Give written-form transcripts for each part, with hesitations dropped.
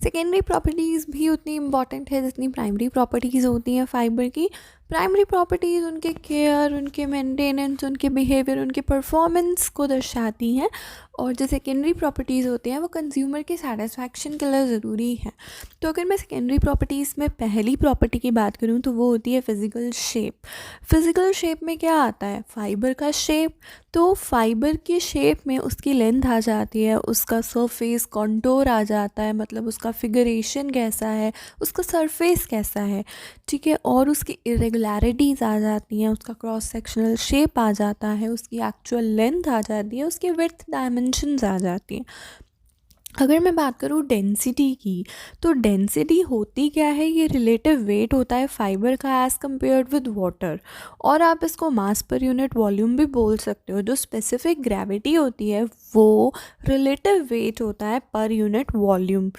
Secondary properties भी उतनी important है जितनी प्राइमरी प्रॉपर्टीज़ होती हैं फाइबर की। प्राइमरी प्रॉपर्टीज़ उनके केयर, उनके मेंटेनेंस, उनके बिहेवियर, उनके परफॉर्मेंस को दर्शाती हैं, और जो सेकेंडरी प्रॉपर्टीज़ होते हैं वो कंज्यूमर के सेटिस्फैक्शन के लिए ज़रूरी है। तो अगर मैं सेकेंडरी प्रॉपर्टीज़ में पहली प्रॉपर्टी की बात करूँ तो वो होती है फ़िज़िकल शेप। फ़िज़िकल शेप में क्या आता है? फाइबर का शेप। तो फाइबर की शेप में उसकी लेंथ आ जाती है, उसका सरफेस कॉन्टोर आ जाता है, मतलब उसका फिगरेशन कैसा है, उसका सरफेस कैसा है, ठीक है, और उसकी इरेगुलरिटीज़ आ जाती हैं, उसका क्रॉस सेक्शनल शेप आ जाता है, उसकी एक्चुअल लेंथ आ जाती है, उसकी विड्थ डायमेंशंस आ जाती हैं। अगर मैं बात करूँ डेंसिटी की, तो डेंसिटी होती क्या है? ये रिलेटिव वेट होता है फाइबर का एज़ कम्पेयर्ड विद वाटर, और आप इसको मास पर यूनिट वॉल्यूम भी बोल सकते हो। जो स्पेसिफिक ग्रेविटी होती है वो रिलेटिव वेट होता है पर यूनिट वॉल्यूम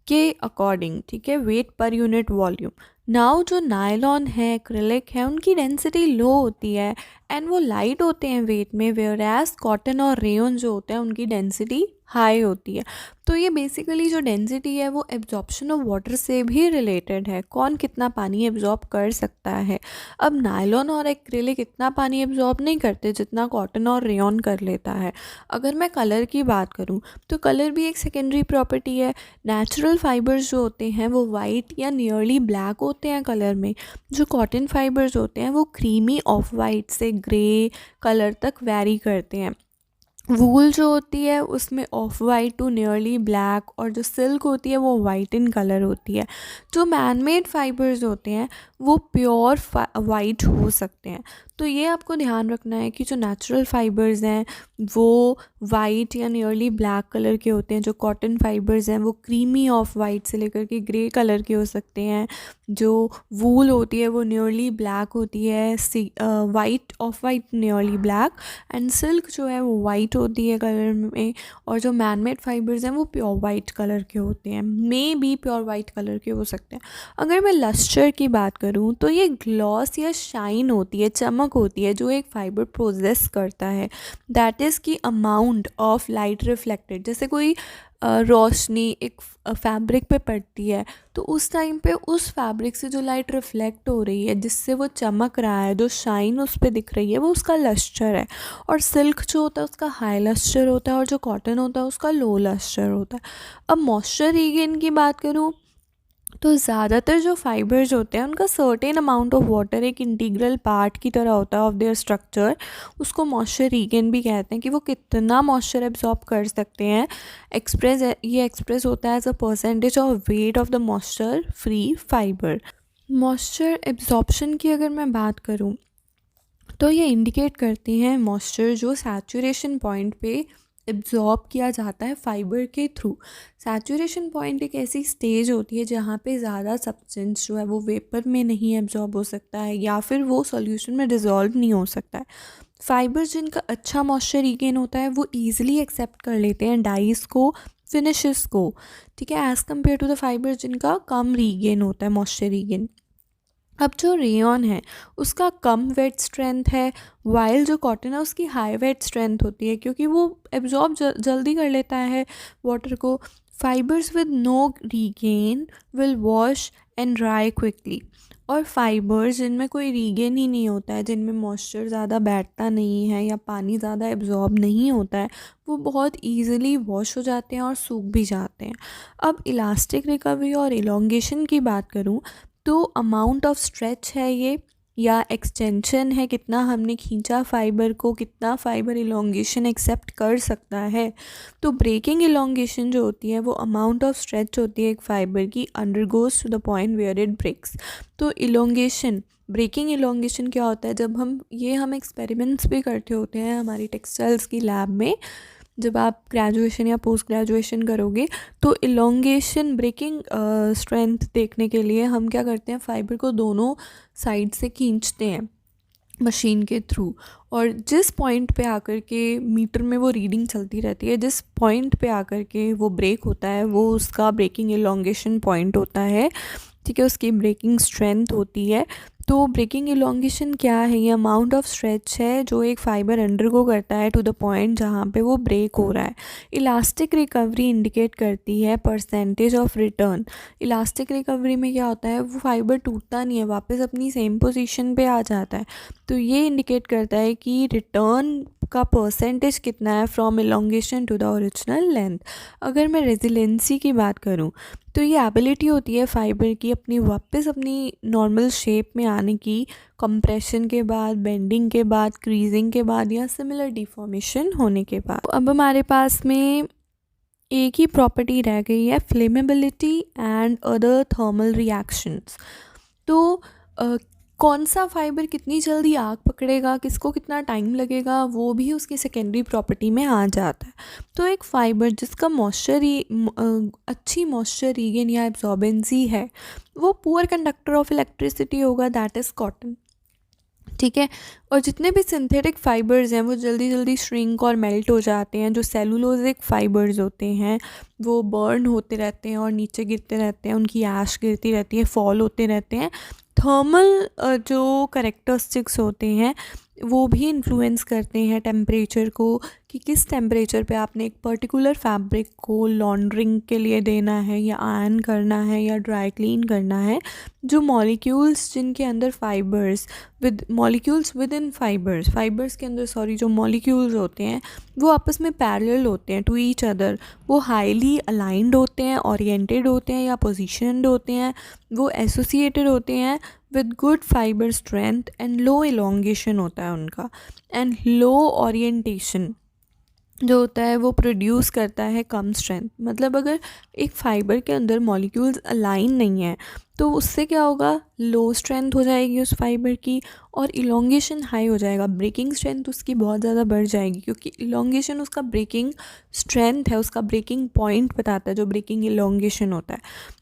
के अकॉर्डिंग, ठीक है, weight per unit volume. Now जो नायलॉन है, एक्रिलिक है, उनकी डेंसिटी लो होती है एंड वो लाइट होते हैं वेट में, वेयर एज कॉटन और रेयन जो होते हैं उनकी डेंसिटी हाई होती है। तो ये बेसिकली जो डेंसिटी है वो एब्जॉर्प्शन ऑफ वाटर से भी रिलेटेड है, कौन कितना पानी एब्जॉर्ब कर सकता है। अब नायलॉन और एक्रिलिक इतना पानी एब्जॉर्ब नहीं करते जितना कॉटन और रेयन कर लेता है। अगर मैं कलर की बात करूँ तो कलर भी एक सेकेंडरी प्रॉपर्टी है। नेचुरल फाइबर्स जो होते हैं वो वाइट या नियरली ब्लैक होते हैं कलर में। जो कॉटन फाइबर्स होते हैं वो क्रीमी ऑफ वाइट से ग्रे कलर तक वैरी करते हैं। वूल जो होती है उसमें off white to nearly black, और जो सिल्क होती है वो वाइट इन कलर होती है। जो मैनमेड फाइबर्स होते हैं वो प्योर वाइट हो सकते हैं। तो ये आपको ध्यान रखना है कि जो नेचुरल फाइबर्स हैं वो वाइट या नियरली ब्लैक कलर के होते हैं। जो कॉटन फाइबर्स हैं वो क्रीमी ऑफ वाइट से लेकर के ग्रे कलर के हो सकते हैं। जो वूल होती है वो नियरली ब्लैक होती है, white of white nearly black, and silk जो है वो वाइट होती है कलर में। और जो मैनमेड फाइबर्स हैं वो प्योर वाइट कलर के होते हैं, may be pure white colour के हो सकते हैं। अगर मैं लस्टर की बात करूँ तो ये ग्लॉस या शाइन होती है, चमक होती है जो एक फाइबर प्रोजेस करता है। दैट इज़ की अमाउंट ऑफ लाइट रिफ्लेक्टेड, जैसे कोई रोशनी एक फैब्रिक पे पड़ती है तो उस टाइम पे उस फैब्रिक से जो लाइट रिफ्लेक्ट हो रही है जिससे वो चमक रहा है, जो शाइन उस पर दिख रही है, वो उसका लस्टर है। और सिल्क जो होता है उसका हाई लस्टर होता है, और जो कॉटन होता है उसका लो लस्टर होता है। अब मॉइस्चर रीगेन की बात करूँ तो ज़्यादातर जो फाइबर्स होते हैं उनका सर्टेन अमाउंट ऑफ वाटर एक इंटीग्रल पार्ट की तरह होता है ऑफ देयर स्ट्रक्चर। उसको मॉइस्चर रीगेन भी कहते हैं कि वो कितना मॉइस्चर एब्जॉर्ब कर सकते हैं। ये एक्सप्रेस होता है as a percentage of weight of the moisture free fibre. Moisture absorption की अगर मैं बात करूँ तो ये इंडिकेट करती हैं मॉइस्चर जो सैचुरेशन पॉइंट पे एब्जॉर्ब किया जाता है फाइबर के थ्रू। सैचुरेशन पॉइंट एक ऐसी स्टेज होती है जहाँ पे ज़्यादा सब्सटेंस जो है वो वेपर में नहीं एब्जॉर्ब हो सकता है या फिर वो सॉल्यूशन में डिज़ोल्व नहीं हो सकता है। फाइबर्स जिनका अच्छा मॉइस्चर रीगेन होता है वो ईजिली एक्सेप्ट कर लेते हैं डाइस को, फिनिशेस को, ठीक है, as compare to the fibres जिनका कम रीगेन होता है मॉइस्चर रीगेन। अब जो रेयन है उसका कम वेट स्ट्रेंथ है, वाइल जो कॉटन है उसकी हाई वेट स्ट्रेंथ होती है क्योंकि वो एब्जॉर्ब जल्दी कर लेता है वाटर को। Fibres with no regain will wash and dry quickly. और फाइबर्स जिनमें कोई रीगेन ही नहीं होता है, जिनमें मॉइस्चर ज़्यादा बैठता नहीं है या पानी ज़्यादा एब्जॉर्ब नहीं होता है, वो बहुत ईजिली वॉश हो जाते हैं और सूख भी जाते हैं। अब इलास्टिक रिकवरी और इलोंगेशन की बात करूँ तो अमाउंट ऑफ स्ट्रेच है ये या एक्सटेंशन है, कितना हमने खींचा फाइबर को, कितना फाइबर इलोंगेशन एक्सेप्ट कर सकता है। तो ब्रेकिंग इलोंगेशन जो होती है वो अमाउंट ऑफ स्ट्रेच होती है एक फाइबर की undergoes to the point where it breaks. तो इलोंगेशन, ब्रेकिंग इलोंगेशन क्या होता है? जब हम एक्सपेरिमेंट्स भी करते होते हैं हमारी टेक्सटाइल्स की लैब में, जब आप ग्रेजुएशन या पोस्ट ग्रेजुएशन करोगे तो इलोंगेशन ब्रेकिंग स्ट्रेंथ देखने के लिए हम क्या करते हैं, फाइबर को दोनों साइड से खींचते हैं मशीन के थ्रू, और जिस पॉइंट पे आकर के मीटर में वो रीडिंग चलती रहती है, जिस पॉइंट पे आकर के वो ब्रेक होता है वो उसका ब्रेकिंग इलोंगेशन पॉइंट होता है, ठीक है, उसकी ब्रेकिंग स्ट्रेंथ होती है। तो ब्रेकिंग इलोंगेशन क्या है? ये अमाउंट ऑफ स्ट्रेच है जो एक फाइबर अंडरगो करता है टू द पॉइंट जहाँ पे वो ब्रेक हो रहा है। इलास्टिक रिकवरी इंडिकेट करती है percentage of return. Elastic recovery में क्या होता है, वो फाइबर टूटता नहीं है, वापस अपनी सेम पोजीशन पे आ जाता है। तो ये इंडिकेट करता है कि रिटर्न का परसेंटेज कितना है from elongation to the original length. अगर मैं रेजिलेंसी की बात करूँ तो ये एबिलिटी होती है फाइबर की वापस अपनी नॉर्मल शेप में आने की, कंप्रेशन के बाद, बेंडिंग के बाद, क्रीजिंग के बाद या सिमिलर डिफॉर्मेशन होने के बाद। अब हमारे पास में एक ही प्रॉपर्टी रह गई है, flammability and other thermal reactions. तो कौन सा फाइबर कितनी जल्दी आग पकड़ेगा, किसको कितना टाइम लगेगा, वो भी उसकी सेकेंडरी प्रॉपर्टी में आ जाता है। तो एक फाइबर जिसका अच्छी मॉइस्चर रीगेन या एब्जॉर्बेंसी है, वो पुअर कंडक्टर ऑफ इलेक्ट्रिसिटी होगा, दैट इज़ कॉटन। ठीक है। और जितने भी सिंथेटिक फाइबर्स हैं वो जल्दी जल्दी श्रिंक और मेल्ट हो जाते हैं। जो सेलुलोजिक फाइबर्स होते हैं वो बर्न होते रहते हैं और नीचे गिरते रहते हैं, उनकी ऐश गिरती रहती है, फॉल होते रहते हैं। थर्मल जो करेक्टरिस्टिक्स होते हैं वो भी इन्फ्लुएंस करते हैं टेम्परेचर को, कि किस टेम्परेचर पे आपने एक पर्टिकुलर फैब्रिक को लॉन्ड्रिंग के लिए देना है या आयरन करना है या ड्राई क्लीन करना है। जो मॉलिक्यूल्स जिनके अंदर fibres molecules with in fibres के अंदर जो मॉलिक्यूल्स होते हैं वो आपस में पैरेलल होते हैं टू ईच अदर। वो हाईली अलाइंड होते हैं, ओरिएंटेड होते हैं या पोजीशनड होते हैं, वो एसोसिएटेड होते हैं with good fibre strength and low elongation होता है उनका, एंड लो ओरिएंटेशन जो होता है वो प्रोड्यूस करता है कम स्ट्रेंथ। मतलब अगर एक फाइबर के अंदर मॉलिक्यूल्स अलाइन नहीं है तो उससे क्या होगा, लो स्ट्रेंथ हो जाएगी उस फाइबर की और इलोंगेशन हाई हो जाएगा, ब्रेकिंग स्ट्रेंथ उसकी बहुत ज़्यादा बढ़ जाएगी, क्योंकि इलोंगेशन उसका ब्रेकिंग स्ट्रेंथ है, उसका ब्रेकिंग पॉइंट बताता है जो ब्रेकिंग इलोंगेशन होता है।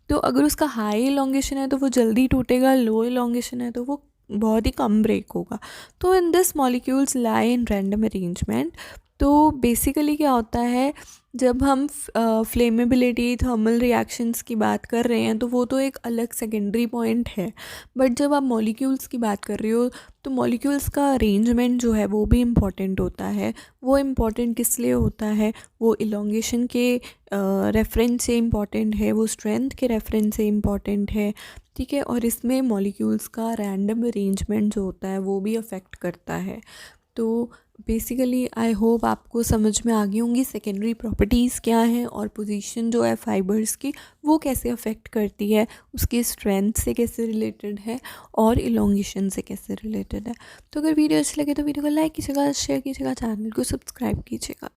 तो अगर उसका हाई इलोंगेशन है तो वो जल्दी टूटेगा, लो इलोंगेशन है तो वो बहुत ही कम ब्रेक होगा। तो in this molecules lie in random arrangement. तो बेसिकली क्या होता है, जब हम फ्लेमेबिलिटी, थर्मल रिएक्शंस की बात कर रहे हैं तो वो तो एक अलग सेकेंडरी पॉइंट है, बट जब आप मॉलिक्यूल्स की बात कर रहे हो तो मॉलिक्यूल्स का अरेंजमेंट जो है वो भी इम्पॉर्टेंट होता है। वो इम्पॉर्टेंट किस लिए होता है, वो इलोंगेशन के रेफरेंस से इम्पॉर्टेंट है, वो स्ट्रेंथ के रेफरेंस से इम्पॉर्टेंट है। ठीक है। और इसमें मॉलिक्यूल्स का रैंडम अरेंजमेंट जो होता है वो भी अफेक्ट करता है। तो बेसिकली आई होप आपको समझ में आ गई होंगी सेकेंडरी प्रॉपर्टीज़ क्या हैं और पोजीशन जो है फाइबर्स की वो कैसे अफेक्ट करती है, उसकी स्ट्रेंथ से कैसे रिलेटेड है और इलोंगेशन से कैसे रिलेटेड है। तो अगर वीडियो अच्छी लगे तो वीडियो को लाइक कीजिएगा, शेयर कीजिएगा, चैनल को सब्सक्राइब कीजिएगा।